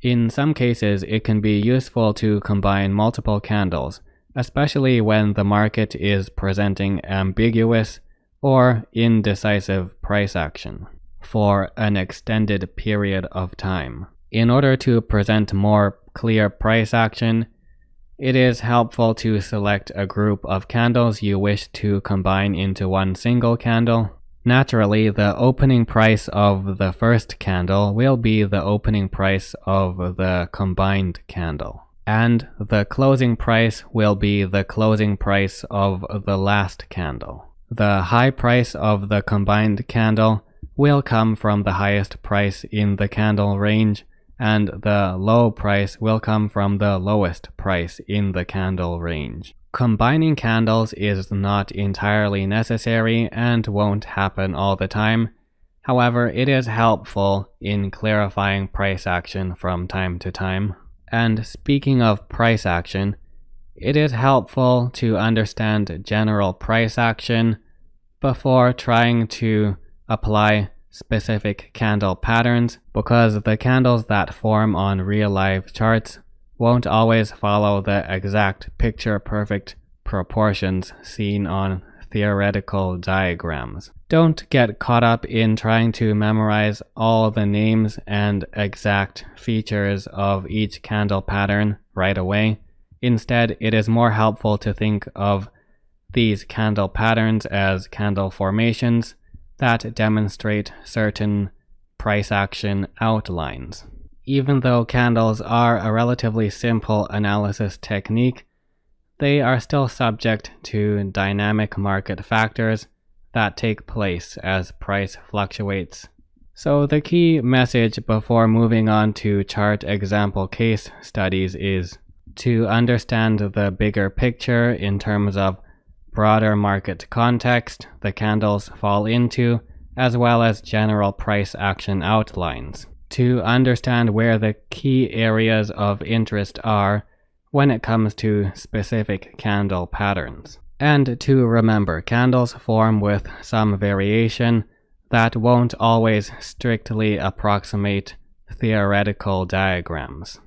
In some cases, it can be useful to combine multiple candles, especially when the market is presenting ambiguous or indecisive price action for an extended period of time. In order to present more clear price action, it is helpful to select a group of candles you wish to combine into one single candle. Naturally, the opening price of the first candle will be the opening price of the combined candle, and the closing price will be the closing price of the last candle. The high price of the combined candle will come from the highest price in the candle range, and the low price will come from the lowest price in the candle range. Combining candles is not entirely necessary and won't happen all the time. However, it is helpful in clarifying price action from time to time. And speaking of price action, it is helpful to understand general price action before trying to apply specific candle patterns, because the candles that form on real-life charts won't always follow the exact picture-perfect proportions seen on theoretical diagrams. Don't get caught up in trying to memorize all the names and exact features of each candle pattern right away. Instead, it is more helpful to think of these candle patterns as candle formations that demonstrate certain price action outlines. Even though candles are a relatively simple analysis technique, they are still subject to dynamic market factors that take place as price fluctuates. So the key message before moving on to chart example case studies is to understand the bigger picture in terms of broader market context the candles fall into, as well as general price action outlines, to understand where the key areas of interest are when it comes to specific candle patterns, and to remember candles form with some variation that won't always strictly approximate theoretical diagrams.